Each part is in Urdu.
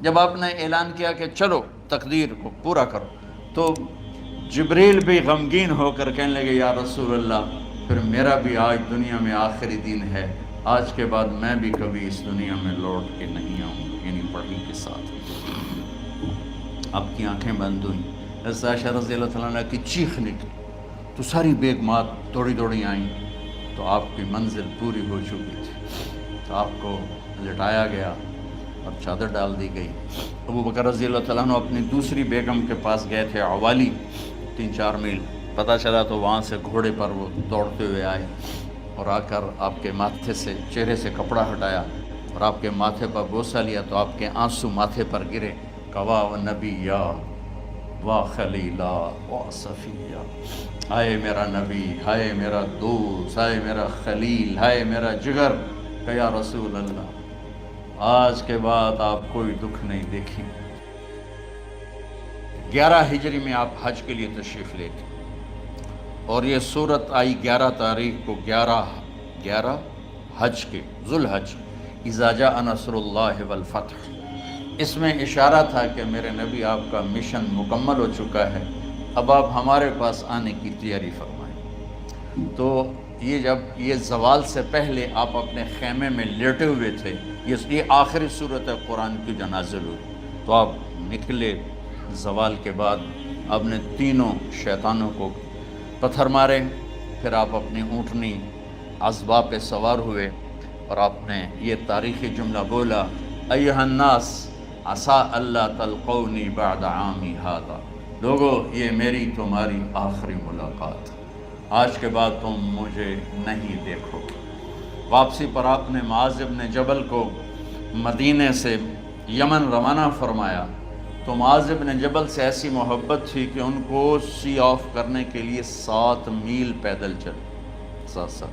جب آپ نے اعلان کیا کہ چلو تقدیر کو پورا کرو، تو جبریل بھی غمگین ہو کر کہنے لگے یا رسول اللہ پھر میرا بھی آج دنیا میں آخری دن ہے، آج کے بعد میں بھی کبھی اس دنیا میں لوٹ کے نہیں آؤں گا، یعنی پڑھی کے ساتھ۔ آپ کی آنکھیں بند ہوئیں، حضرت عائشہ رضی اللہ تعالیٰ عنہ کی چیخ نکلی تو ساری بیگمات دوڑی دوڑی آئیں، تو آپ کی منزل پوری ہو چکی تھی، تو آپ کو لٹایا گیا اور چادر ڈال دی گئی۔ ابو بکر رضی اللہ تعالیٰ عنہ اپنی دوسری بیگم کے پاس گئے تھے عوالی، 3-4 میل، پتہ چلا تو وہاں سے گھوڑے پر وہ دوڑتے ہوئے آئے اور آ کر آپ کے ماتھے سے، چہرے سے کپڑا ہٹایا اور آپ کے ماتھے پر بوسہ لیا تو آپ کے آنسو ماتھے پر گرے، کوا و نبیّا وا خلیلا وا صفیہ، ہائے میرا نبی، ہائے میرا دوست، ہائے میرا خلیل، ہائے میرا جگر، کہ یا رسول اللہ آج کے بعد آپ کوئی دکھ نہیں دیکھیں۔ 11 ہجری میں آپ حج کے لیے تشریف لے گئے اور یہ صورت آئی 11 تاریخ کو، 11 حج کے، ذوالحج، اذا جاء نصر اللہ والفتح۔ اس میں اشارہ تھا کہ میرے نبی آپ کا مشن مکمل ہو چکا ہے، اب آپ ہمارے پاس آنے کی تیاری فرمائیں۔ تو یہ جب یہ زوال سے پہلے آپ اپنے خیمے میں لیٹے ہوئے تھے، یہ آخری صورت قرآن کی جو نازل ہوئی، تو آپ نکلے زوال کے بعد، آپ نے تینوں شیطانوں کو پتھر مارے، پھر آپ اپنی اونٹنی عذبہ پہ سوار ہوئے اور آپ نے یہ تاریخی جملہ بولا، ایھا الناس عسیٰ اللہ تلقونی بعد عامی ھذا، لوگو یہ میری تمہاری آخری ملاقات، آج کے بعد تم مجھے نہیں دیکھو گے۔ واپسی پر آپ نے معاذ بن جبل کو مدینے سے یمن روانہ فرمایا، تو معاذ بن جبل سے ایسی محبت تھی کہ ان کو سی آف کرنے کے لیے 7 میل پیدل چلے، 7۔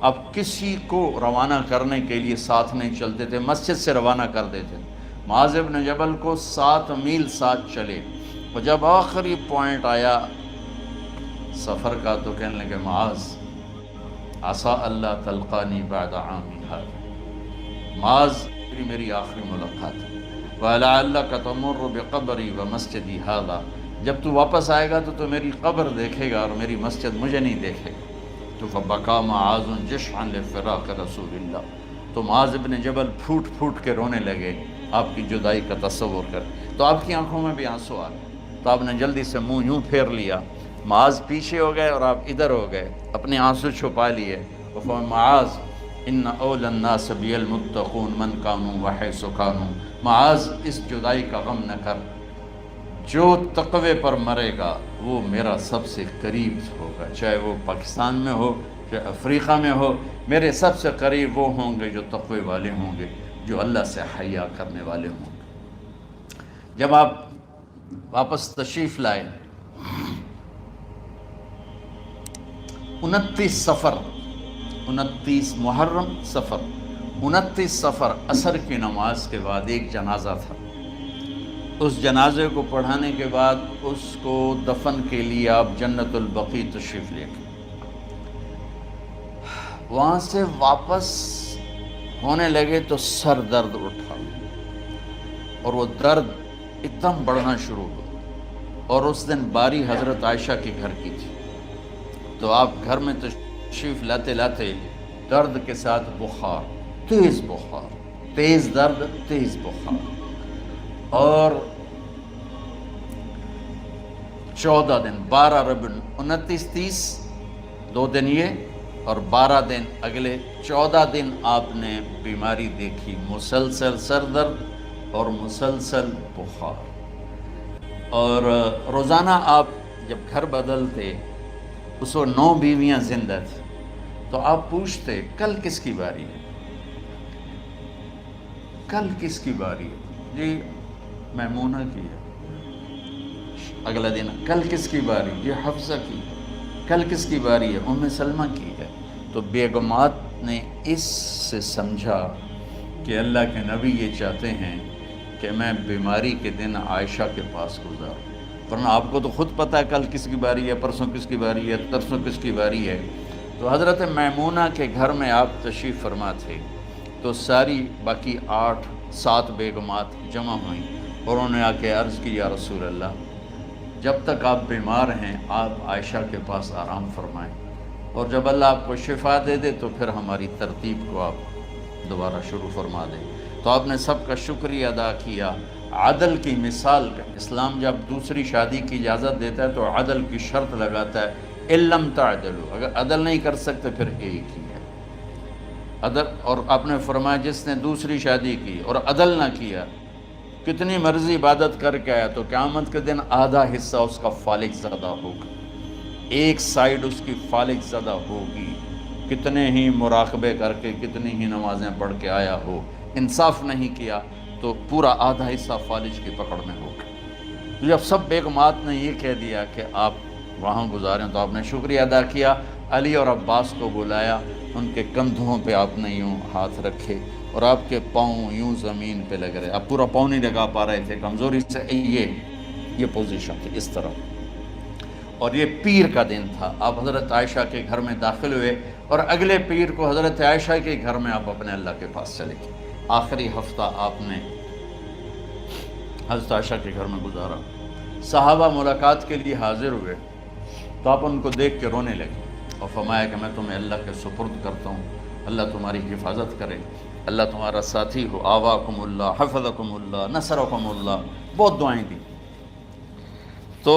اب کسی کو روانہ کرنے کے لیے ساتھ نہیں چلتے تھے، مسجد سے روانہ کر دیتے تھے، معاذ بن جبل کو 7 میل ساتھ چلے، اور جب آخری پوائنٹ آیا سفر کا تو کہنے لگے معاذ عسیٰ اللہ تلقانی بعد عامی ھذا، معاذ میری آخری ملاقات ہے، وَلَعَلَّكَ تَمُرُّ بِقَبْرِي وَمَسْجِدِي ھذا، جب تو واپس آئے گا تو میری قبر دیکھے گا اور میری مسجد مجھے نہیں دیکھے گا۔ تو فَبَكَىٰ مُعَاذٌ جِشْعًا لِفِرَاقِ رسول اللہ، تو معاذ بن جبل پھوٹ پھوٹ کے رونے لگے آپ کی جدائی کا تصور کر، تو آپ کی آنکھوں میں بھی آنسو آ گئے، تو آپ نے جلدی سے منہ یوں پھیر لیا، معاذ پیچھے ہو گئے اور آپ ادھر ہو گئے، اپنے آنسو چھپا لیے، معاذ ان اولی الناس بی المتقون من کانوا وحیث کانوا، معاذ اس جدائی کا غم نہ کر، جو تقوی پر مرے گا وہ میرا سب سے قریب ہوگا، چاہے وہ پاکستان میں ہو چاہے افریقہ میں ہو، میرے سب سے قریب وہ ہوں گے جو تقوی والے ہوں گے، جو اللہ سے حیا کرنے والے ہوں گے۔ جب آپ واپس تشریف لائے، 29 محرم سفر، 29 سفر عصر کی نماز کے بعد ایک جنازہ تھا، اس جنازے کو پڑھانے کے بعد اس کو دفن کے لیے آپ جنت البقیع تشریف لے گئے۔ وہاں سے واپس ہونے لگے تو سر درد اٹھا اور وہ درد ایک دم بڑھنا شروع ہوا، اور اس دن باری حضرت عائشہ کے گھر کی تھی، تو آپ گھر میں تشریف لاتے لاتے درد کے ساتھ بخار، تیز بخار، تیز درد، تیز بخار، اور 14 دن، 12 ربیع 29 30 2 دن یہ اور 12 دن اگلے 14 دن آپ نے بیماری دیکھی، مسلسل سر درد اور مسلسل بخار، اور روزانہ آپ جب گھر بدلتے اس کو 9 بیویاں زندہ تھیں، تو آپ پوچھتے کل کس کی باری ہے، کل کس کی باری ہے، جی میمونہ کی ہے، اگلا دن کل کس کی باری، یہ حفصہ کی ہے، کل کس کی باری ہے، ام سلمہ کی ہے۔ تو بیگمات نے اس سے سمجھا کہ اللہ کے نبی یہ چاہتے ہیں کہ میں بیماری کے دن عائشہ کے پاس گزاروں، ورنہ آپ کو تو خود پتہ ہے کل کس کی باری ہے، پرسوں کس کی باری ہے، ترسوں کس کی باری ہے۔ تو حضرت میمونہ کے گھر میں آپ تشریف فرما تھے، تو ساری باقی 8 7 بیگمات جمع ہوئیں اور انہوں نے آ کے عرض کی یا رسول اللہ جب تک آپ بیمار ہیں آپ عائشہ کے پاس آرام فرمائیں، اور جب اللہ آپ کو شفا دے دے تو پھر ہماری ترتیب کو آپ دوبارہ شروع فرما دیں۔ تو آپ نے سب کا شکریہ ادا کیا۔ عدل کی مثال کا اسلام جب دوسری شادی کی اجازت دیتا ہے تو عدل کی شرط لگاتا ہے علم تعدلوا، اگر عدل نہیں کر سکتے پھر ایک ہی ہے عدل۔ اور آپ نے فرمایا جس نے دوسری شادی کی اور عدل نہ کیا، کتنی مرضی عبادت کر کے آیا تو قیامت کے دن آدھا حصہ اس کا فالق زدہ ہوگا، ایک سائیڈ اس کی فالق زدہ ہوگی، کتنے ہی مراقبے کر کے کتنی ہی نمازیں پڑھ کے آیا ہو، انصاف نہیں کیا تو پورا آدھا حصہ فالج کی پکڑ میں ہوگا۔ جب سب بیگمات نے یہ کہہ دیا کہ آپ وہاں گزاریں تو آپ نے شکریہ ادا کیا، علی اور عباس کو بلایا، ان کے کندھوں پہ آپ نے یوں ہاتھ رکھے اور آپ کے پاؤں یوں زمین پہ لگ رہے، آپ پورا پاؤں نہیں لگا پا رہے تھے کمزوری سے، یہ پوزیشن تھی اس طرح۔ اور یہ پیر کا دن تھا، آپ حضرت عائشہ کے گھر میں داخل ہوئے اور اگلے پیر کو حضرت عائشہ کے گھر میں آپ اپنے اللہ کے پاس چلے گئے۔ آخری ہفتہ آپ نے حضرت عائشہ کے گھر میں گزارا۔ صحابہ ملاقات کے لیے حاضر ہوئے تو آپ ان کو دیکھ کے رونے لگے اور فرمایا کہ میں تمہیں اللہ کے سپرد کرتا ہوں، اللہ تمہاری حفاظت کرے، اللہ تمہارا ساتھی ہو، آواکم اللہ، حفظکم اللہ، نصرکم اللہ، بہت دعائیں دی۔ تو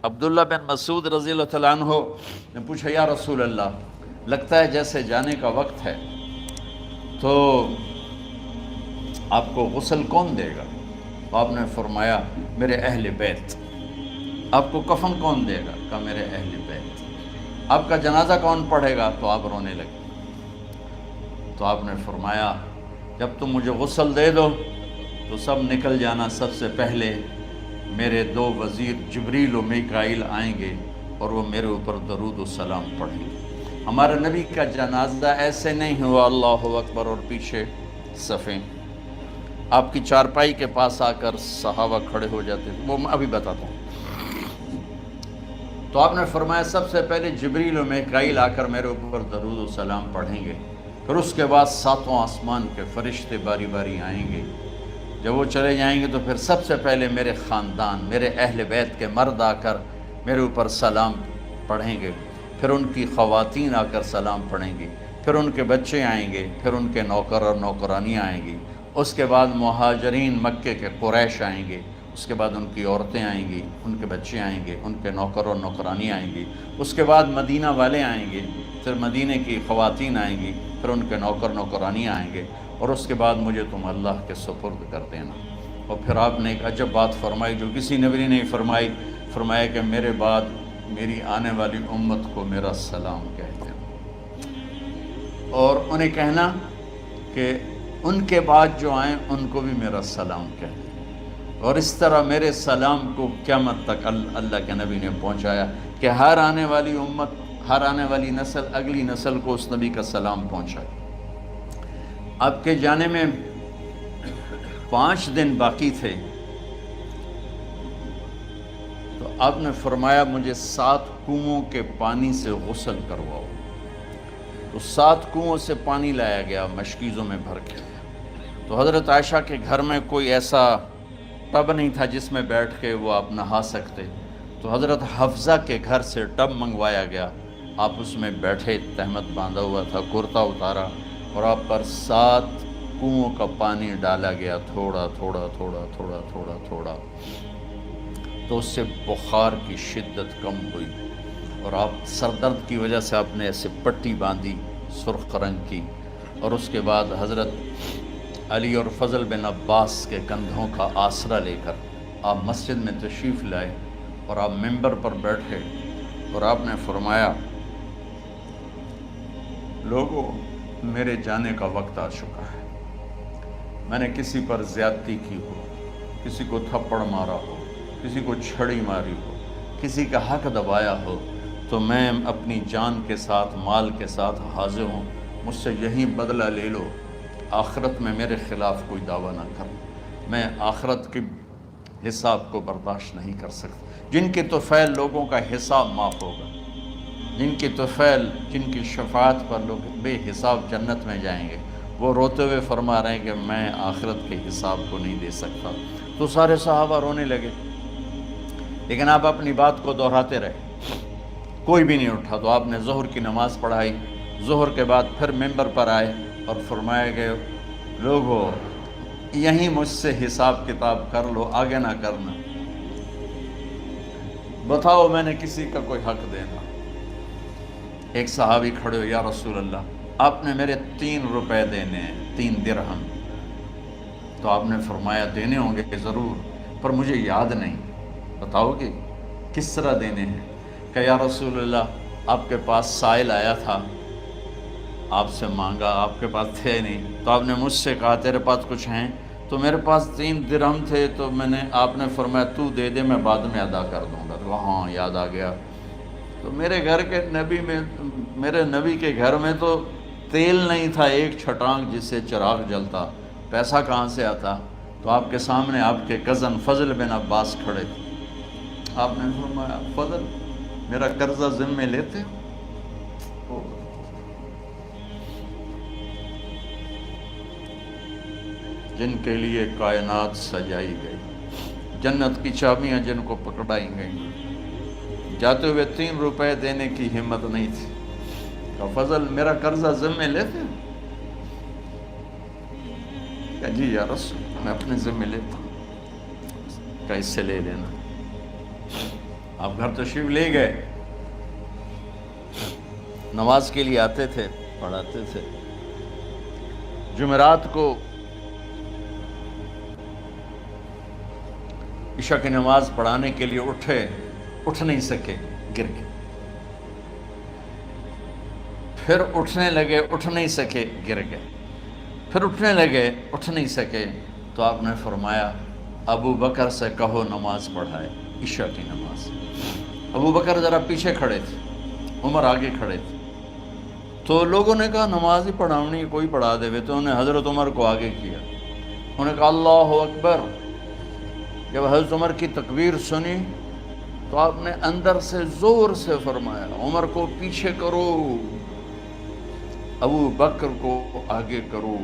عبداللہ بن مسعود رضی اللہ تعالیٰ عنہ نے پوچھا یا رسول اللہ لگتا ہے جیسے جانے کا وقت ہے، تو آپ کو غسل کون دے گا؟ آپ نے فرمایا میرے اہل بیت۔ آپ کو کفن کون دے گا؟ کہا میرے اہل بیت۔ آپ کا جنازہ کون پڑھے گا؟ تو آپ رونے لگے۔ تو آپ نے فرمایا جب تم مجھے غسل دے دو تو سب نکل جانا، سب سے پہلے میرے 2 وزیر جبریل و میکائیل آئیں گے اور وہ میرے اوپر درود و سلام پڑھیں گے۔ ہمارے نبی کا جنازہ ایسے نہیں ہوا اللہ اکبر اور پیچھے صفیں، آپ کی چارپائی کے پاس آ کر صحابہ کھڑے ہو جاتے تھے، وہ میں ابھی بتاتا ہوں۔ تو آپ نے فرمایا سب سے پہلے جبریل و میکائیل آ کر میرے اوپر درود و سلام پڑھیں گے، پھر اس کے بعد 7 آسمان کے فرشتے باری باری آئیں گے۔ جب وہ چلے جائیں گے تو پھر سب سے پہلے میرے خاندان، میرے اہل بیت کے مرد آ کر میرے اوپر سلام پڑھیں گے، پھر ان کی خواتین آ کر سلام پڑھیں گی، پھر ان کے بچے آئیں گے، پھر ان کے نوکر اور نوکرانیاں آئیں گی، اس کے بعد مہاجرین مکے کے قریش آئیں گے، اس کے بعد ان کی عورتیں آئیں گی، ان کے بچے آئیں گے، ان کے نوکر اور نوکرانی آئیں گی، اس کے بعد مدینہ والے آئیں گے، پھر مدینہ کی خواتین آئیں گی، پھر ان کے نوکر نوکرانی آئیں گے، اور اس کے بعد مجھے تم اللہ کے سپرد کر دینا۔ اور پھر آپ نے ایک عجب بات فرمائی جو کسی نبی نے نہیں فرمائی، فرمایا کہ میرے بعد میری آنے والی امت کو میرا سلام کہہ دینا، اور انہیں کہنا کہ ان کے بعد جو آئیں ان کو بھی میرا سلام کہہ دیں۔ اور اس طرح میرے سلام کو قیامت تک اللہ کے نبی نے پہنچایا کہ ہر آنے والی امت، ہر آنے والی نسل اگلی نسل کو اس نبی کا سلام پہنچائے۔ آپ کے جانے میں 5 دن باقی تھے تو آپ نے فرمایا مجھے 7 کنوؤں کے پانی سے غسل کرواؤ۔ تو 7 کنوؤں سے پانی لایا گیا مشکیزوں میں بھر کے۔ تو حضرت عائشہ کے گھر میں کوئی ایسا ٹب نہیں تھا جس میں بیٹھ کے وہ آپ نہا سکتے، تو حضرت حفصہ کے گھر سے ٹب منگوایا گیا، آپ اس میں بیٹھے، تہمت باندھا ہوا تھا، کرتا اتارا اور آپ پر 7 کنوؤں کا پانی ڈالا گیا، تھوڑا تھوڑا تھوڑا تھوڑا تھوڑا تھوڑا، تو اس سے بخار کی شدت کم ہوئی، اور آپ سر درد کی وجہ سے آپ نے ایسے پٹی باندھی سرخ رنگ کی، اور اس کے بعد حضرت علی اور فضل بن عباس کے کندھوں کا آسرا لے کر آپ مسجد میں تشریف لائے اور آپ ممبر پر بیٹھے اور آپ نے فرمایا لوگوں میرے جانے کا وقت آ چکا ہے، میں نے کسی پر زیادتی کی ہو، کسی کو تھپڑ مارا ہو، کسی کو چھڑی ماری ہو، کسی کا حق دبایا ہو، تو میں اپنی جان کے ساتھ مال کے ساتھ حاضر ہوں، مجھ سے یہیں بدلہ لے لو، آخرت میں میرے خلاف کوئی دعویٰ نہ کر، میں آخرت کے حساب کو برداشت نہیں کر سکتا۔ جن کے طفیل لوگوں کا حساب معاف ہوگا، جن کے طفیل، جن کی شفاعت پر لوگ بے حساب جنت میں جائیں گے، وہ روتے ہوئے فرما رہے ہیں کہ میں آخرت کے حساب کو نہیں دے سکتا۔ تو سارے صحابہ رونے لگے، لیکن آپ اپنی بات کو دہراتے رہے، کوئی بھی نہیں اٹھا۔ تو آپ نے ظہر کی نماز پڑھائی، ظہر کے بعد پھر ممبر پر آئے اور فرمایا کہ لوگو یہیں مجھ سے حساب کتاب کر لو، آگے نہ کرنا، بتاؤ میں نے کسی کا کوئی حق دینا۔ ایک صحابی کھڑے ہو، یا رسول اللہ آپ نے میرے 3 روپے دینے ہیں، 3 درہم۔ تو آپ نے فرمایا دینے ہوں گے ضرور، پر مجھے یاد نہیں، بتاؤ کہ کس طرح دینے ہیں؟ کہ یا رسول اللہ آپ کے پاس سائل آیا تھا، آپ سے مانگا، آپ کے پاس تھے نہیں، تو آپ نے مجھ سے کہا تیرے پاس کچھ ہیں؟ تو میرے پاس 3 درہم تھے، تو آپ نے فرمایا تو دے دے، میں بعد میں ادا کر دوں گا۔ تو ہاں یاد آ گیا۔ تو میرے گھر کے نبی میں، میرے نبی کے گھر میں تو تیل نہیں تھا ایک چھٹانگ جس سے چراغ جلتا، پیسہ کہاں سے آتا؟ تو آپ کے سامنے آپ کے کزن فضل بن عباس کھڑے تھے، آپ نے فرمایا فضل میرا قرضہ ذمے لیتے ہو؟ جن کے لیے کائنات سجائی گئی، جنت کی چابیاں جن کو پکڑائی گئیں، جاتے ہوئے 3 روپے دینے کی ہمت نہیں تھی۔ کہ فضل میرا قرضہ ذمے لیتے ہو؟ کہ جی یا رسول میں اپنے ذمے لیتا ہوں۔ کہ اس سے لے لینا۔ آپ گھر تشریف لے گئے، نماز کے لیے آتے تھے، پڑھاتے تھے۔ جمعرات کو عشاء کی نماز پڑھانے کے لیے اٹھ نہیں سکے، گر گئے، پھر اٹھنے لگے، اٹھ نہیں سکے، گر گئے، پھر اٹھنے لگے، اٹھ نہیں سکے۔ تو آپ نے فرمایا ابو بکر سے کہو نماز پڑھائے، عشاء کی نماز۔ ابو بکر ذرا پیچھے کھڑے تھے، عمر آگے کھڑے تھے۔ تو لوگوں نے کہا نماز ہی پڑھاونی، کوئی پڑھا دے، تو انہوں نے حضرت عمر کو آگے کیا، انہوں نے کہا اللہ اکبر۔ جب حضرت عمر کی تکبیر سنی تو آپ نے اندر سے زور سے فرمایا عمر کو پیچھے کرو، ابو بکر کو آگے کرو،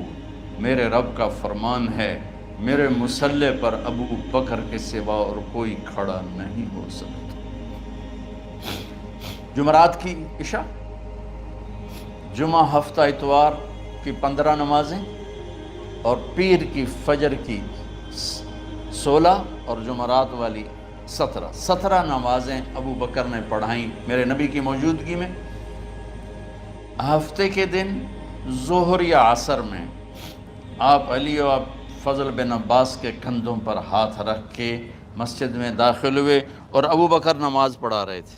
میرے رب کا فرمان ہے میرے مصلی پر ابو بکر کے سوا اور کوئی کھڑا نہیں ہو سکتا۔ جمعرات کی عشاء، جمعہ ہفتہ اتوار کی 15 نمازیں اور پیر کی فجر کی 16 اور جمعرات والی 17 نمازیں ابو بکر نے پڑھائیں میرے نبی کی موجودگی میں۔ ہفتے کے دن ظہر یا عصر میں آپ علی و فضل بن عباس کے کندھوں پر ہاتھ رکھ کے مسجد میں داخل ہوئے اور ابو بکر نماز پڑھا رہے تھے۔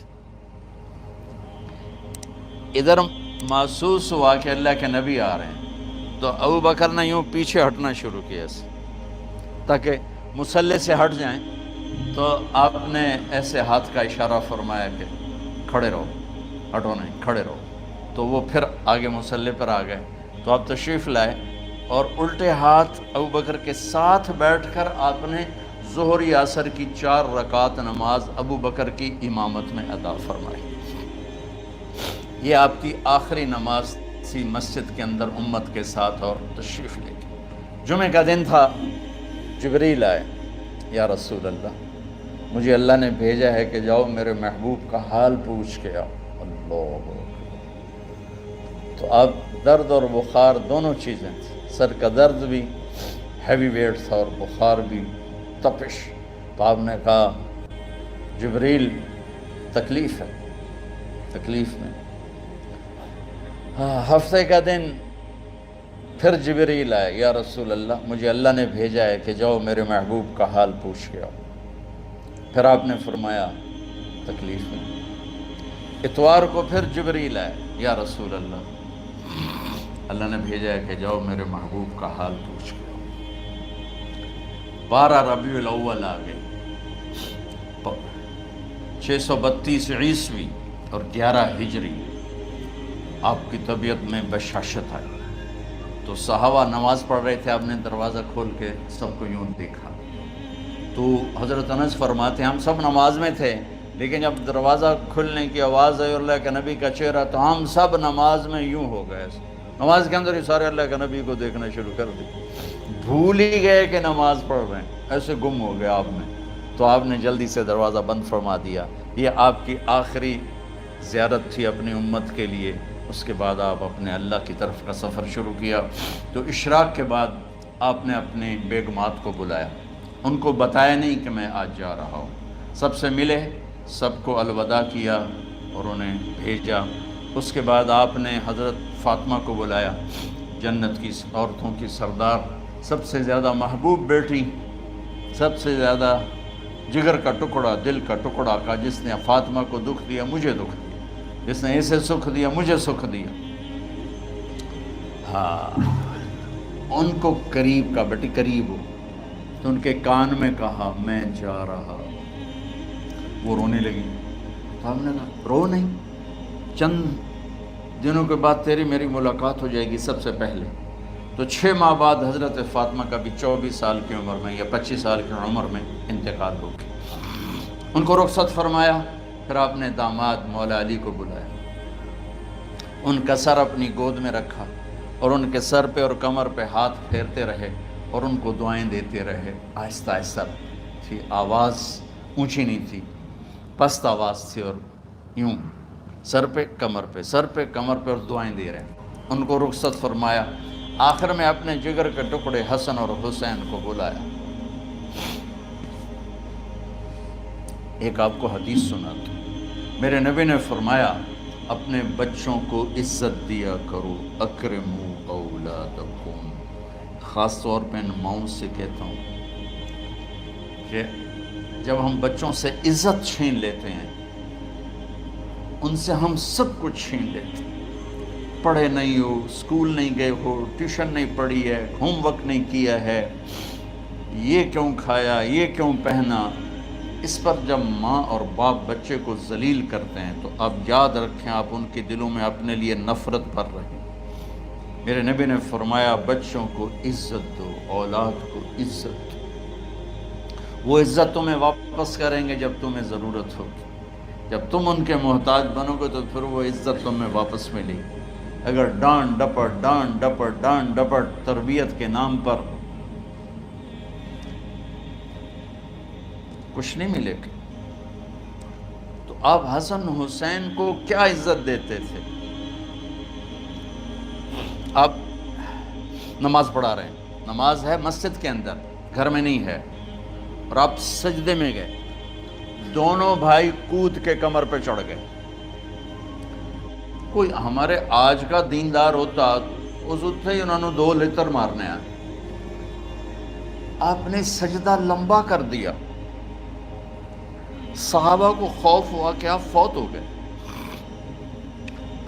ادھر محسوس ہوا کہ اللہ کے نبی آ رہے ہیں، تو ابو بکر نے یوں پیچھے ہٹنا شروع کیا تاکہ مصلی سے ہٹ جائیں۔ تو آپ نے ایسے ہاتھ کا اشارہ فرمایا کہ کھڑے رہو، ہٹو نہیں، کھڑے رہو۔ تو وہ پھر آگے مصلی پر آ گئے۔ تو آپ تشریف لائے اور الٹے ہاتھ ابو بکر کے ساتھ بیٹھ کر آپ نے ظہر یا عصر کی 4 رکعت نماز ابو بکر کی امامت میں ادا فرمائی۔ یہ آپ کی آخری نماز تھی مسجد کے اندر امت کے ساتھ اور تشریف لے کے۔ جمعہ کا دن تھا، جبریل آئے، یا رسول اللہ مجھے اللہ نے بھیجا ہے کہ جاؤ میرے محبوب کا حال پوچھ کے آؤ۔ اللہ، تو اب درد اور بخار دونوں چیزیں تھیں، سر کا درد بھی ہیوی ویٹ تھا اور بخار بھی، تپش۔ تو آپ نے کہا جبریل تکلیف ہے، تکلیف میں۔ ہفتے کا دن پھر جبریل آئے، یا رسول اللہ مجھے اللہ نے بھیجا ہے کہ جاؤ میرے محبوب کا حال پوچھ کے آؤ۔ پھر آپ نے فرمایا تکلیف میں۔ اتوار کو پھر جبریل آئے، یا رسول اللہ اللہ نے بھیجا ہے کہ جاؤ میرے محبوب کا حال پوچھ کے آؤ۔ 12 ربیع الاول آ گئے، 632 عیسوی اور 11 ہجری۔ آپ کی طبیعت میں بشاشت آئی، تو صحابہ نماز پڑھ رہے تھے، آپ نے دروازہ کھول کے سب کو یوں دیکھا۔ تو حضرت انس فرماتے ہیں ہم سب نماز میں تھے، لیکن جب دروازہ کھلنے کی آواز آئی اور اللہ کے نبی کا چہرہ، تو ہم سب نماز میں یوں ہو گئے، نماز کے اندر ہی سارے اللہ کے نبی کو دیکھنا شروع کر دی، بھول ہی گئے کہ نماز پڑھ رہے ہیں، ایسے گم ہو گئے آپ میں. تو آپ نے جلدی سے دروازہ بند فرما دیا. یہ آپ کی آخری زیارت تھی اپنی امت کے لیے. اس کے بعد آپ اپنے اللہ کی طرف کا سفر شروع کیا. تو اشراق کے بعد آپ نے اپنے بیگمات کو بلایا، ان کو بتایا نہیں کہ میں آج جا رہا ہوں، سب سے ملے، سب کو الوداع کیا اور انہیں بھیجا. اس کے بعد آپ نے حضرت فاطمہ کو بلایا، جنت کی عورتوں کی سردار، سب سے زیادہ محبوب بیٹی، سب سے زیادہ جگر کا ٹکڑا، دل کا ٹکڑا کا، جس نے فاطمہ کو دکھ دیا مجھے دکھ دیا، جس نے اسے سکھ دیا مجھے سکھ دیا. ہاں، ان کو قریب کا، بیٹی قریب ہو. تو ان کے کان میں کہا میں جا رہا. وہ رونے لگی. تو ہم نے کہا رو نہیں، چند دنوں کے بعد تیری میری ملاقات ہو جائے گی سب سے پہلے. تو 6 ماہ بعد حضرت فاطمہ کا بھی 24 سال کی عمر میں یا 25 سال کی عمر میں انتقال ہو گیا. ان کو رخصت فرمایا. پھر آپ نے داماد مولا علی کو بلایا، ان کا سر اپنی گود میں رکھا اور ان کے سر پہ اور کمر پہ ہاتھ پھیرتے رہے اور ان کو دعائیں دیتے رہے. آہستہ آہستہ تھی، آواز اونچی نہیں تھی، پست آواز تھی، اور یوں سر پہ کمر پہ، سر پہ کمر پہ، اور دعائیں دے رہے. ان کو رخصت فرمایا. آخر میں اپنے جگر کے ٹکڑے حسن اور حسین کو بلایا. ایک آپ کو حدیث سناتا ہوں. میرے نبی نے فرمایا اپنے بچوں کو عزت دیا کرو، اکرموا اولادکم. خاص طور پہ ان ماؤں سے کہتا ہوں کہ جب ہم بچوں سے عزت چھین لیتے ہیں، ان سے ہم سب کچھ چھین لیتے ہیں. پڑھے نہیں ہو، اسکول نہیں گئے ہو، ٹیوشن نہیں پڑھی ہے، ہوم ورک نہیں کیا ہے، یہ کیوں کھایا، یہ کیوں پہنا. اس پر جب ماں اور باپ بچے کو ذلیل کرتے ہیں تو آپ یاد رکھیں آپ ان کے دلوں میں اپنے لیے نفرت بھر رہے ہیں. میرے نبی نے فرمایا بچوں کو عزت دو، اولاد کو عزت دو. وہ عزت تمہیں واپس کریں گے جب تمہیں ضرورت ہوگی. جب تم ان کے محتاج بنو گے تو پھر وہ عزت تمہیں واپس ملے گی. اگر ڈانٹ ڈپٹ ڈانٹ ڈپٹ ڈانٹ ڈپٹ تربیت کے نام پر کچھ نہیں ملے گا. تو آپ حسن حسین کو کیا عزت دیتے تھے؟ آپ نماز پڑھا رہے ہیں، نماز ہے مسجد کے اندر، گھر میں نہیں ہے، اور آپ سجدے میں گئے، دونوں بھائی کود کے کمر پہ چڑھ گئے. کوئی ہمارے آج کا دیندار ہوتا اس ہی انہوں نے 2 لتر مارنے آئے. آپ نے سجدہ لمبا کر دیا. صحابہ کو خوف ہوا کہ آپ فوت ہو گئے.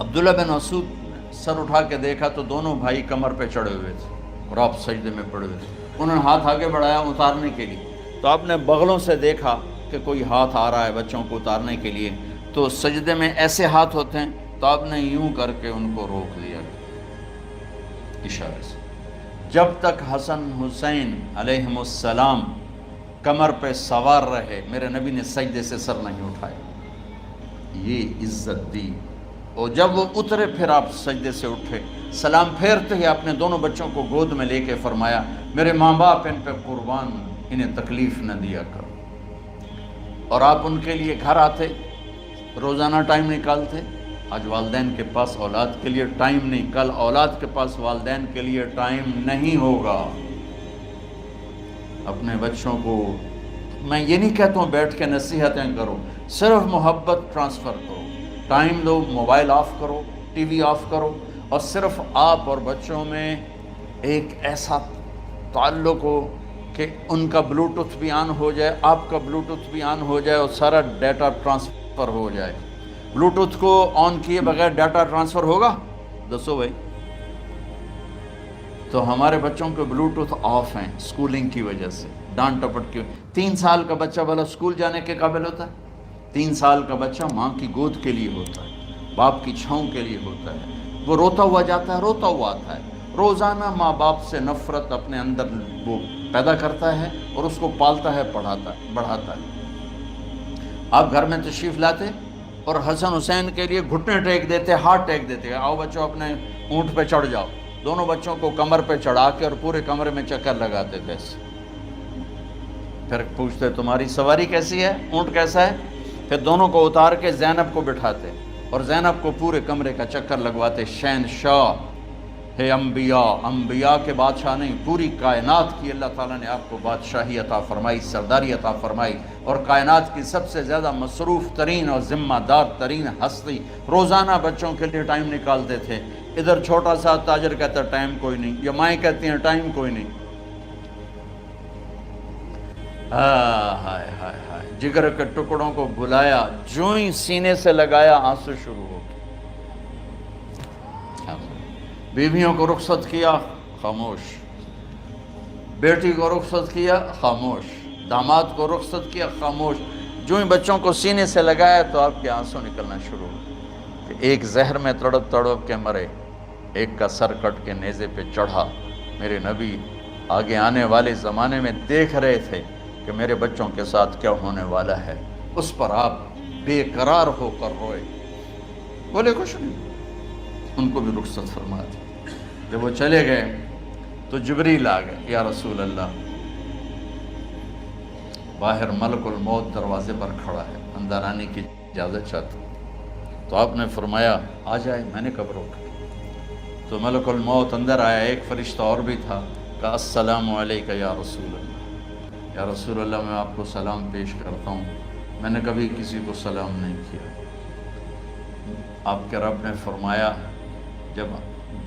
عبداللہ بن مسعود سر اٹھا کے دیکھا تو دونوں بھائی کمر پہ چڑھے ہوئے تھے اور آپ سجدے میں پڑے ہوئے تھے. انہوں نے ہاتھ آگے بڑھایا اتارنے کے لیے، تو آپ نے بغلوں سے دیکھا کہ کوئی ہاتھ آ رہا ہے بچوں کو اتارنے کے لیے. تو سجدے میں ایسے ہاتھ ہوتے ہیں، تو آپ نے یوں کر کے ان کو روک دیا اشارے سے. جب تک حسن حسین علیہم السلام کمر پہ سوار رہے میرے نبی نے سجدے سے سر نہیں اٹھایا. یہ عزت دی. اور جب وہ اترے پھر آپ سجدے سے اٹھے، سلام پھیرتے ہی آپ نے دونوں بچوں کو گود میں لے کے فرمایا میرے ماں باپ ان پہ قربان، انہیں تکلیف نہ دیا کرو. اور آپ ان کے لیے گھر آتے، روزانہ ٹائم نکالتے. آج والدین کے پاس اولاد کے لیے ٹائم نہیں، کل اولاد کے پاس والدین کے لیے ٹائم نہیں ہوگا. اپنے بچوں کو میں یہ نہیں کہتا ہوں بیٹھ کے نصیحتیں کرو، صرف محبت ٹرانسفر کرو، ٹائم دو، موبائل آف کرو، ٹی وی آف کرو، اور صرف آپ اور بچوں میں ایک ایسا تعلق ہو کہ ان کا بلوٹوتھ بھی آن ہو جائے، آپ کا بلوٹوتھ بھی آن ہو جائے، اور سارا ڈیٹا ٹرانسفر ہو جائے. بلوٹوتھ کو آن کیے بغیر ڈیٹا ٹرانسفر ہوگا؟ دسو بھائی. تو ہمارے بچوں کے بلوٹوتھ آف ہیں سکولنگ کی وجہ سے، ڈانٹ ٹپٹ کی. 3 سال کا بچہ بھلا سکول جانے کے قابل ہوتا ہے؟ 3 سال کا بچہ ماں کی گود کے لیے ہوتا ہے، باپ کی چھاؤں کے لیے ہوتا ہے. وہ روتا ہوا جاتا ہے، روتا ہوا آتا ہے. روزانہ ماں باپ سے نفرت اپنے اندر وہ پیدا کرتا ہے اور اس کو پالتا ہے، بڑھاتا ہے. آپ گھر میں تشریف لاتے اور حسن حسین کے لیے گھٹنے ٹیک دیتے، ہاتھ ٹیک دیتے، آؤ بچوں اپنے اونٹ پہ چڑھ جاؤ، دونوں بچوں کو کمر پہ چڑھا کے اور پورے کمرے میں چکر لگاتے تھے. پھر پوچھتے تمہاری سواری کیسی ہے، اونٹ کیسا ہے؟ پھر دونوں کو اتار کے زینب کو بٹھاتے اور زینب کو پورے کمرے کا چکر لگواتے. شہنشاہ ہے انبیاء، انبیاء کے بادشاہ نہیں، پوری کائنات کی اللہ تعالیٰ نے آپ کو بادشاہی عطا فرمائی، سرداری عطا فرمائی، اور کائنات کی سب سے زیادہ مصروف ترین اور ذمہ دار ترین ہستی. روزانہ بچوں کے لیے ٹائم نکالتے تھے. ادھر چھوٹا سا تاجر کہتا ہے ٹائم کوئی نہیں، یا مائیں کہتی ہیں ٹائم کوئی نہیں. ہائے ہائے ہائے، جگر کے ٹکڑوں کو بلایا، جو ہی سینے سے لگایا آنسو شروع ہو گئے. بیویوں کو رخصت کیا، خاموش. بیٹی کو رخصت کیا، خاموش. داماد کو رخصت کیا، خاموش. جو ہی بچوں کو سینے سے لگایا تو آپ کے آنسو نکلنا شروع ہو. ایک زہر میں تڑپ تڑپ کے مرے، ایک کا سر کٹ کے نیزے پہ چڑھا. میرے نبی آگے آنے والے زمانے میں دیکھ رہے تھے کہ میرے بچوں کے ساتھ کیا ہونے والا ہے. اس پر آپ بے قرار ہو کر روئے، بولے کچھ نہیں. ان کو بھی رخصت فرما دی. جب وہ چلے گئے تو جبریل آ گئے. یا رسول اللہ، باہر ملک الموت دروازے پر کھڑا ہے، اندر آنے کی اجازت چاہتا. تو آپ نے فرمایا آ جائے. میں نے کب روکا؟ تو ملک الموت اندر آیا. ایک فرشتہ اور بھی تھا. کہا السلام علیکہ یا رسول اللہ. یا رسول اللہ، میں آپ کو سلام پیش کرتا ہوں، میں نے کبھی کسی کو سلام نہیں کیا. آپ کے رب نے فرمایا جب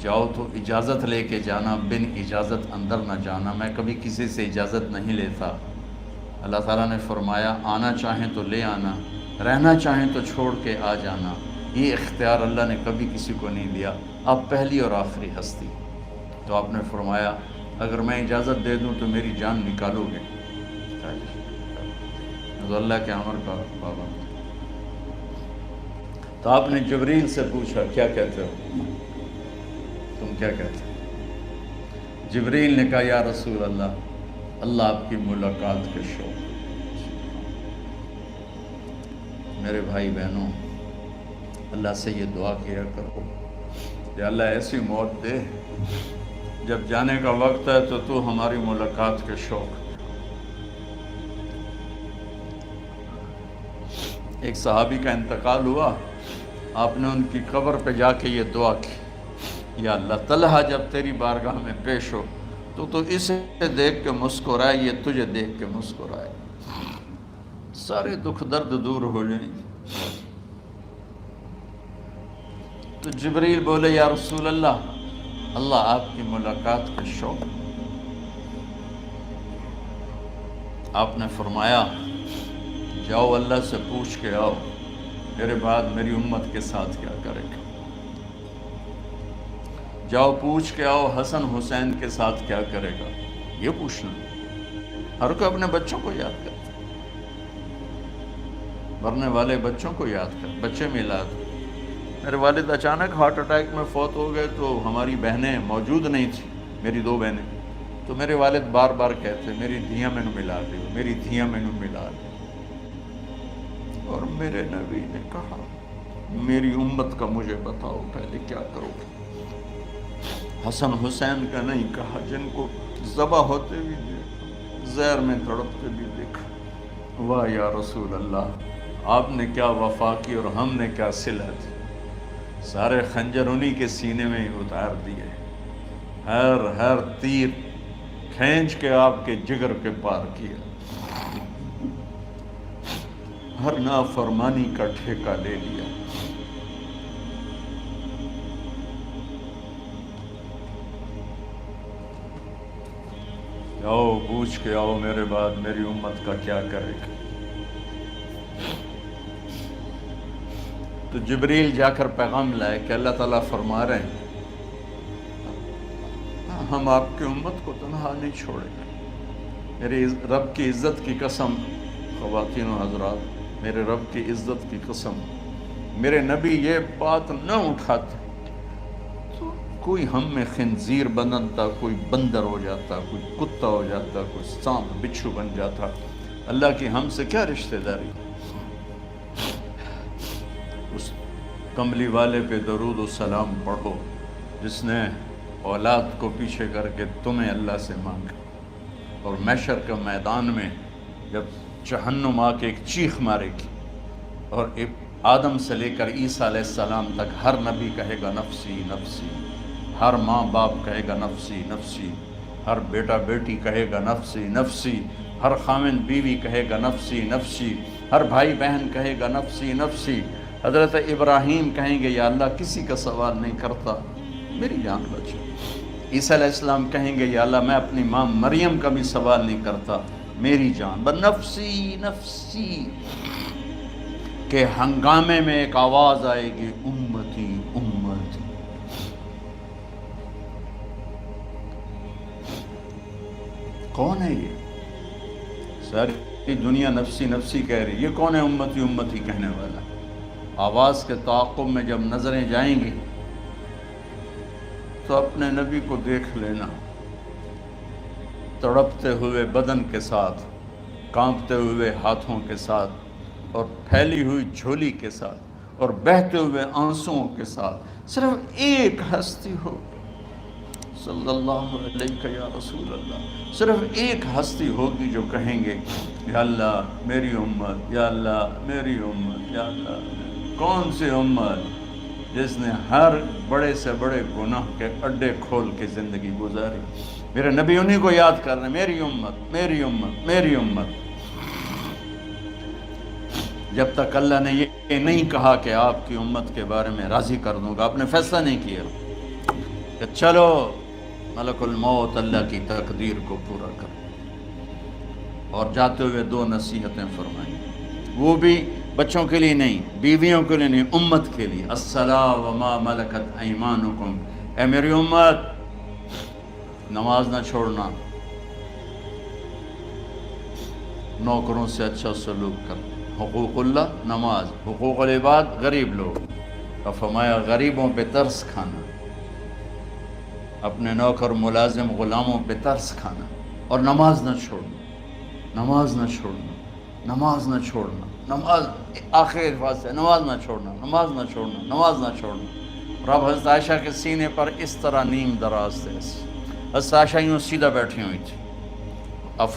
جاؤ تو اجازت لے کے جانا، بن اجازت اندر نہ جانا. میں کبھی کسی سے اجازت نہیں لیتا. اللہ تعالیٰ نے فرمایا آنا چاہیں تو لے آنا، رہنا چاہیں تو چھوڑ کے آ جانا. یہ اختیار اللہ نے کبھی کسی کو نہیں دیا. آپ پہلی اور آخری ہستی. تو آپ نے فرمایا اگر میں اجازت دے دوں تو میری جان نکالو گے؟ تو اللہ کے امر کا پابند. تو آپ نے جبریل سے پوچھا کیا کہتے ہو، تم کیا کہتے ہو؟ جبریل نے کہا یا رسول اللہ، اللہ آپ کی ملاقات کے شوق. میرے بھائی بہنوں، اللہ سے یہ دعا کیا کرو کہ اللہ ایسی موت دے جب جانے کا وقت ہے تو ہماری ملاقات کے شوق. ایک صحابی کا انتقال ہوا، آپ نے ان کی قبر پہ جا کے یہ دعا کی، یا اللہ طلحہ جب تیری بارگاہ میں پیش ہو تو اسے دیکھ کے مسکرائے، یہ تجھے دیکھ کے مسکرائے، سارے دکھ درد دور ہو جائیں. تو جبریل بولے یا رسول اللہ، اللہ آپ کی ملاقات کے شوق. آپ نے فرمایا جاؤ اللہ سے پوچھ کے آؤ میرے بعد میری امت کے ساتھ کیا کرے گا. جاؤ پوچھ کے آؤ حسن حسین کے ساتھ کیا کرے گا. یہ پوچھنا. ہر کوئی اپنے بچوں کو یاد کرتا، مرنے والے بچوں کو یاد کر. بچے میلاد، میرے والد اچانک ہارٹ اٹیک میں فوت ہو گئے تو ہماری بہنیں موجود نہیں تھیں، میری 2 بہنیں. تو میرے والد بار بار کہتے میری دھیاں میں ملا دے، میری دھیاں میں ملا دے. اور میرے نبی نے کہا میری امت کا مجھے بتاؤ پہلے کیا کرو گے. حسن حسین کا نہیں کہا، جن کو ذبح ہوتے بھی دیکھا، زہر میں تڑپتے بھی دیکھا. واہ یا رسول اللہ، آپ نے کیا وفا کی اور ہم نے کیا صلہ دی. سارے خنجر انہی کے سینے میں ہی اتار دیے، ہر تیر کھینچ کے آپ کے جگر کے پار کیا، ہر نافرمانی کا ٹھیکہ لے لیا. آؤ پوچھ کے آؤ میرے بعد میری امت کا کیا کرے گا. تو جبریل جا کر پیغام لائے کہ اللہ تعالیٰ فرما رہے ہیں ہم آپ کی امت کو تنہا نہیں چھوڑیں گے. میرے رب کی عزت کی قسم، خواتین و حضرات، میرے رب کی عزت کی قسم، میرے نبی یہ بات نہ اٹھاتے تو کوئی ہم میں خنزیر بنتا، کوئی بندر ہو جاتا، کوئی کتا ہو جاتا، کوئی سانپ بچھو بن جاتا. اللہ کی ہم سے کیا رشتہ داری. کملی والے پہ درود و سلام پڑھو جس نے اولاد کو پیچھے کر کے تمہیں اللہ سے مانگا، اور محشر کے میدان میں جب جہنم آ کے ایک چیخ مارے گی اور آدم سے لے کر عیسیٰ علیہ السلام تک ہر نبی کہے گا نفسی نفسی، ہر ماں باپ کہے گا نفسی نفسی، ہر بیٹا بیٹی کہے گا نفسی نفسی، ہر خامن بیوی کہے گا نفسی نفسی، ہر بھائی بہن کہے گا نفسی نفسی۔ حضرت ابراہیم کہیں گے یا اللہ کسی کا سوال نہیں کرتا، میری جان بچو۔ عیسیٰ علیہ السلام کہیں گے یا اللہ میں اپنی ماں مریم کا بھی سوال نہیں کرتا، میری جان بس نفسی نفسی کے ہنگامے میں ایک آواز آئے گی امتی امتی۔ کون ہے یہ؟ ساری دنیا نفسی نفسی کہہ رہی، یہ کون ہے امتی امتی کہنے والا؟ آواز کے تعاقب میں جب نظریں جائیں گی تو اپنے نبی کو دیکھ لینا، تڑپتے ہوئے بدن کے ساتھ، کانپتے ہوئے ہاتھوں کے ساتھ، اور پھیلی ہوئی جھولی کے ساتھ، اور بہتے ہوئے آنسوؤں کے ساتھ صرف ایک ہستی ہو، صلی اللہ علیہ یا رسول اللہ، صرف ایک ہستی ہوگی جو کہیں گے یا اللہ میری امت، یا اللہ میری امت، یا اللہ۔ کون سی امت؟ جس نے ہر بڑے سے بڑے گناہ کے اڈے کھول کے زندگی گزاری۔ میرے نبی انہی کو یاد کر رہے ہیں، میری امت میری امت میری امت۔ جب تک اللہ نے یہ نہیں کہا کہ آپ کی امت کے بارے میں راضی کر دوں گا، آپ نے فیصلہ نہیں کیا کہ چلو ملک الموت اللہ کی تقدیر کو پورا کر، اور جاتے ہوئے دو نصیحتیں فرمائیں، وہ بھی بچوں کے لیے نہیں، بیویوں کے لیے نہیں، امت کے لیے۔ الصلاۃ وما ملکت ایمانکم، اے میری امت نماز نہ چھوڑنا، نوکروں سے اچھا سلوک کر، حقوق اللہ نماز، حقوق العباد غریب لوگ، اور فرمایا غریبوں پہ ترس کھانا، اپنے نوکر ملازم غلاموں پہ ترس کھانا، اور نماز نہ چھوڑنا، نماز نہ چھوڑنا، نماز نہ چھوڑنا، نماز آخر الفاظ ہے، نماز نہ چھوڑنا، نماز نہ چھوڑنا، نماز نہ چھوڑنا۔ اور اب حضرت عائشہ کے سینے پر اس طرح نیم دراز تھے، حضرت عائشہ یوں سیدھا بیٹھی ہوئی تھی۔ اب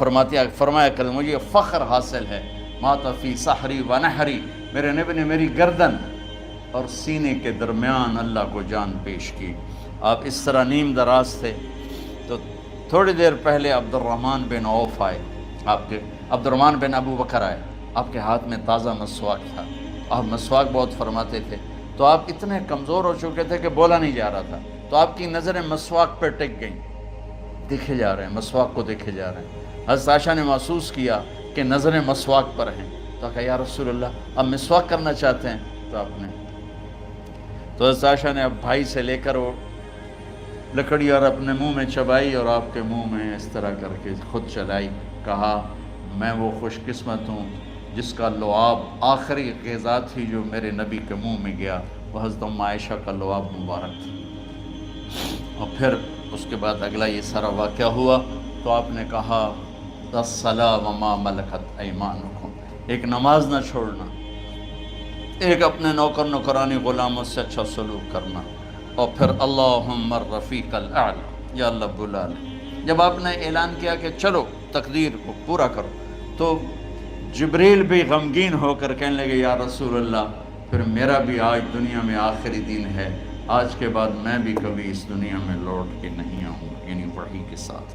فرمایا کریں مجھے فخر حاصل ہے، مات فی سحری و نحری، میرے نبی نے میری گردن اور سینے کے درمیان اللہ کو جان پیش کی۔ آپ اس طرح نیم دراز تھے تو تھوڑی دیر پہلے عبد الرحمن بن عوف آئے، عبد الرحمن بن ابو بکر آئے، آپ کے ہاتھ میں تازہ مسواک تھا، آپ مسواک بہت فرماتے تھے، تو آپ اتنے کمزور ہو چکے تھے کہ بولا نہیں جا رہا تھا، تو آپ کی نظریں مسواک پہ ٹک گئیں، دیکھے جا رہے ہیں، مسواک کو دیکھے جا رہے ہیں۔ حضرت عائشہ نے محسوس کیا کہ نظریں مسواک پر ہیں، تو کہا یا رسول اللہ اب مسواک کرنا چاہتے ہیں، تو آپ نے تو حضرت عائشہ نے اب بھائی سے لے کر وہ لکڑی اور اپنے منہ میں چبائی، اور آپ کے منہ میں اس طرح کر کے خود چلائی، کہا میں وہ خوش قسمت ہوں جس کا لعاب آخری غذا تھی جو میرے نبی کے منہ میں گیا، وہ حضرت ام عائشہ کا لعاب مبارک تھا۔ اور پھر اس کے بعد اگلا یہ سارا واقعہ ہوا، تو آپ نے کہا الصلاۃ وما ملکت ایمانکم، ایک نماز نہ چھوڑنا، ایک اپنے نوکر نوکرانی غلاموں سے اچھا سلوک کرنا، اور پھر اللہم الرفیق الاعلی، یا اللہ بلا لے۔ جب آپ نے اعلان کیا کہ چلو تقدیر کو پورا کرو، تو جبریل بھی غمگین ہو کر کہنے لگے یا رسول اللہ پھر میرا بھی آج دنیا میں آخری دن ہے، آج کے بعد میں بھی کبھی اس دنیا میں لوٹ کے نہیں آؤں، یعنی وحی کے ساتھ۔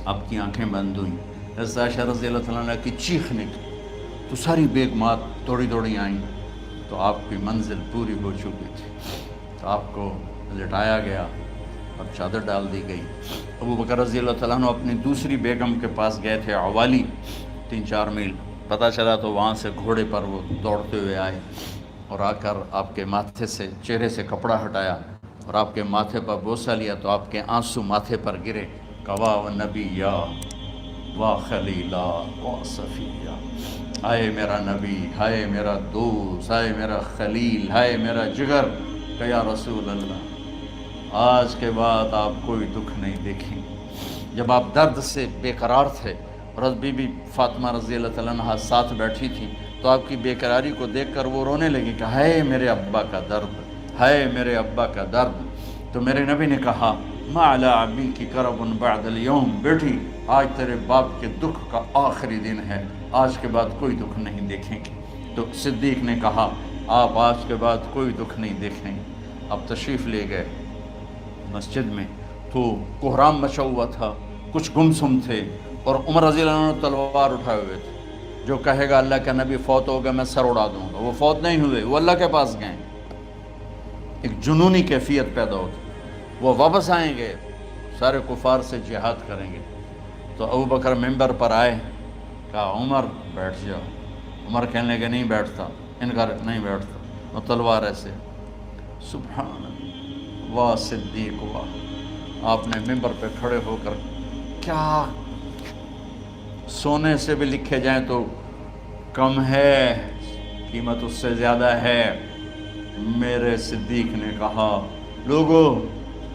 آپ کی آنکھیں بند ہوئیں، حضرت عائشہ رضی اللہ تعالیٰ عنہ کی چیخ نکلی، تو ساری بیگمات دوڑی دوڑی آئیں، تو آپ کی منزل پوری ہو چکی تھی، تو آپ کو لٹایا گیا اور چادر ڈال دی گئی۔ ابو بکر رضی اللہ تعالیٰ عنہ اپنی دوسری بیگم کے پاس گئے تھے، عوالی، 3-4 میل، پتہ چلا تو وہاں سے گھوڑے پر وہ دوڑتے ہوئے آئے، اور آ کر آپ کے ماتھے سے چہرے سے کپڑا ہٹایا اور آپ کے ماتھے پر بوسہ لیا، تو آپ کے آنسو ماتھے پر گرے، کوا و نبیّا و خلیلا و صفیہ، ہائے میرا نبی، ہائے میرا دوست، ہائے میرا خلیل، ہائے میرا جگر، کہ یا رسول اللہ آج کے بعد آپ کوئی دکھ نہیں دیکھیں۔ جب آپ درد سے بے قرار تھے اور بی بی فاطمہ رضی اللہ تعالیٰ عنہ ساتھ بیٹھی تھی، تو آپ کی بیقراری کو دیکھ کر وہ رونے لگی کہ ہائے میرے ابا کا درد، ہائے میرے ابا کا درد۔ تو میرے نبی نے کہا ما علی ابی کی کرب بعد اليوم، بیٹی آج تیرے باپ کے دکھ کا آخری دن ہے، آج کے بعد کوئی دکھ نہیں دیکھیں گے۔ تو صدیق نے کہا آپ آج کے بعد کوئی دکھ نہیں دیکھیں گے۔ اب تشریف لے گئے مسجد میں، تو کوہرام مچا ہوا تھا، کچھ گمسم تھے، اور عمر رضی اللہ عنہ تلوار اٹھائے ہوئے تھے۔ جو کہے گا اللہ کا نبی فوت ہو گیا میں سر اڑا دوں گا، وہ فوت نہیں ہوئے، وہ اللہ کے پاس گئے۔ ایک جنونی کیفیت پیدا ہوتی، وہ واپس آئیں گے، سارے کفار سے جہاد کریں گے۔ تو ابو بکر ممبر پر آئے، کہا عمر بیٹھ جاؤ۔ عمر کہنے لگے نہیں بیٹھتا، انکار نہیں بیٹھتا، وہ تلوار ایسے۔ سبحان اللہ، واہ صدیق واہ۔ آپ نے ممبر پہ کھڑے ہو کر، کیا سونے سے بھی لکھے جائیں تو کم ہے، قیمت اس سے زیادہ ہے۔ میرے صدیق نے کہا لوگو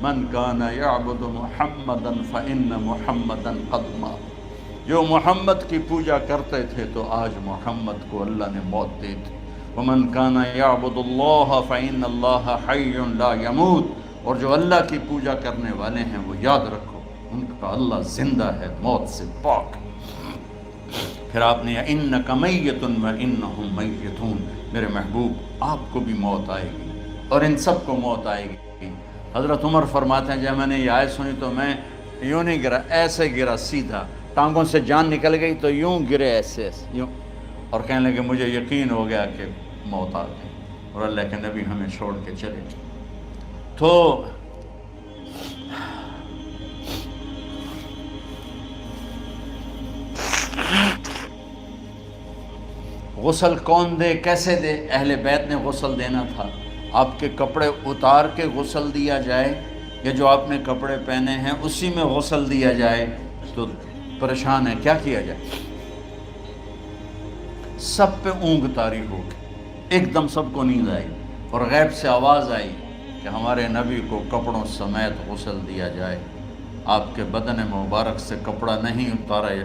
من کان یعبد محمدا فإن محمدا قد مات، جو محمد کی پوجا کرتے تھے تو آج محمد کو اللہ نے موت دی تھی۔ ومن کان یعبد اللہ فإن اللہ حی لا یموت، اور جو اللہ کی پوجا کرنے والے ہیں وہ یاد رکھو ان کا اللہ زندہ ہے، موت سے پاک۔ پھر آپ نے اِنَّکَ مَیِّتٌ وَإِنَّهُمْ مَیِّتُونَ، میرے محبوب آپ کو بھی موت آئے گی اور ان سب کو موت آئے گی۔ حضرت عمر فرماتے ہیں جب میں نے یہ آیت سنی تو میں یوں نہیں گرا، ایسے گرا سیدھا، ٹانگوں سے جان نکل گئی تو یوں گرے ایسے یوں، اور کہنے لگے مجھے یقین ہو گیا کہ موت آ گئی اور اللہ کے نبی ہمیں چھوڑ کے چلے گئے۔ تو غسل کون دے، کیسے دے؟ اہل بیت نے غسل دینا تھا۔ آپ کے کپڑے اتار کے غسل دیا جائے یا جو آپ نے کپڑے پہنے ہیں اسی میں غسل دیا جائے؟ تو پریشان ہے کیا کیا جائے؟ سب پہ اونگ طاری ہو گئی، ایک دم سب کو نیند آئی اور غیب سے آواز آئی کہ ہمارے نبی کو کپڑوں سمیت غسل دیا جائے۔ آپ کے بدن مبارک سے کپڑا نہیں اتارے،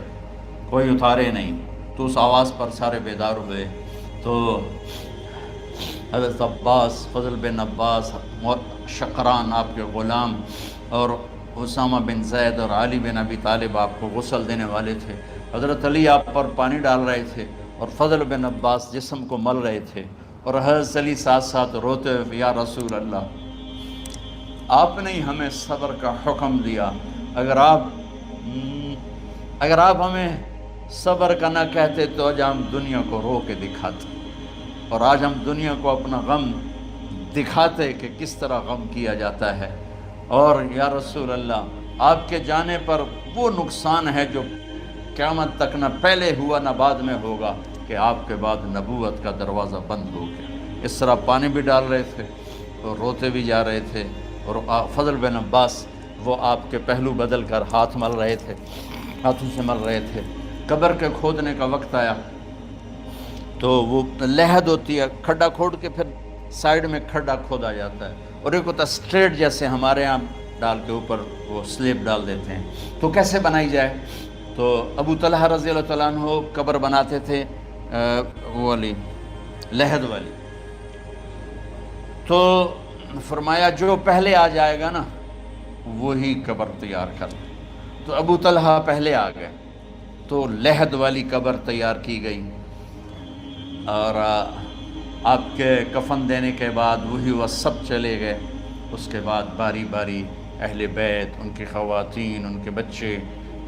کوئی اتارے نہیں۔ تو اس آواز پر سارے بیدار ہوئے۔ تو حضرت عباس، فضل بن عباس، شقران آپ کے غلام، اور اسامہ بن زید اور علی بن ابی طالب آپ کو غسل دینے والے تھے۔ حضرت علی آپ پر پانی ڈال رہے تھے اور فضل بن عباس جسم کو مل رہے تھے، اور حضرت علی ساتھ ساتھ روتے ہوئے یا رسول اللہ آپ نے ہی ہمیں صبر کا حکم دیا، اگر آپ ہمیں صبر کا نہ کہتے تو آج ہم دنیا کو رو کے دکھاتے، اور آج ہم دنیا کو اپنا غم دکھاتے کہ کس طرح غم کیا جاتا ہے۔ اور یا رسول اللہ آپ کے جانے پر وہ نقصان ہے جو قیامت تک نہ پہلے ہوا نہ بعد میں ہوگا، کہ آپ کے بعد نبوت کا دروازہ بند ہو گیا۔ اس طرح پانی بھی ڈال رہے تھے اور روتے بھی جا رہے تھے، اور فضل بن عباس وہ آپ کے پہلو بدل کر ہاتھ مل رہے تھے، ہاتھوں سے مل رہے تھے۔ قبر کے کھودنے کا وقت آیا تو وہ لحد ہوتی ہے، کھڈا کھود کے پھر سائیڈ میں کھڈا کھودا جاتا ہے، اور ایک ہوتا اسٹریٹ جیسے ہمارے ہاں ڈال کے اوپر وہ سلیب ڈال دیتے ہیں۔ تو کیسے بنائی جائے؟ تو ابو طلحہ رضی اللہ تعالیٰ عنہ قبر بناتے تھے وہ والی لحد والی۔ تو فرمایا جو پہلے آ جائے گا نا وہی قبر تیار کر۔ تو ابو طلحہ پہلے آ گئے تو لحد والی قبر تیار کی گئی، اور آپ کے کفن دینے کے بعد وہی وہ سب چلے گئے۔ اس کے بعد باری باری اہل بیت، ان کی خواتین، ان کے بچے،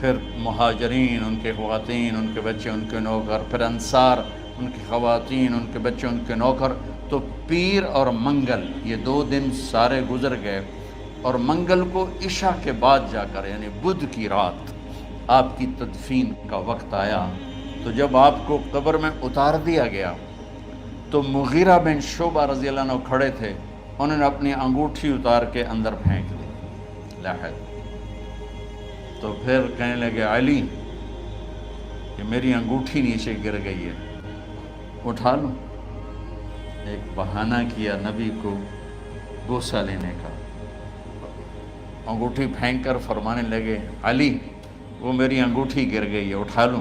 پھر مہاجرین، ان کے خواتین، ان کے بچے، ان کے نوکر، پھر انصار، ان کی خواتین، ان کے بچے، ان کے نوکر۔ تو پیر اور منگل یہ 2 دن سارے گزر گئے، اور منگل کو عشاء کے بعد جا کر یعنی بدھ کی رات آپ کی تدفین کا وقت آیا۔ تو جب آپ کو قبر میں اتار دیا گیا تو مغیرہ بن شعبہ رضی اللہ عنہ کھڑے تھے، انہوں نے اپنی انگوٹھی اتار کے اندر پھینک دی لحد۔ تو پھر کہنے لگے علی کہ میری انگوٹھی نیچے گر گئی ہے، اٹھا لوں۔ ایک بہانہ کیا نبی کو بوسہ لینے کا، انگوٹھی پھینک کر فرمانے لگے علی وہ میری انگوٹھی گر گئی ہے، اٹھا لوں۔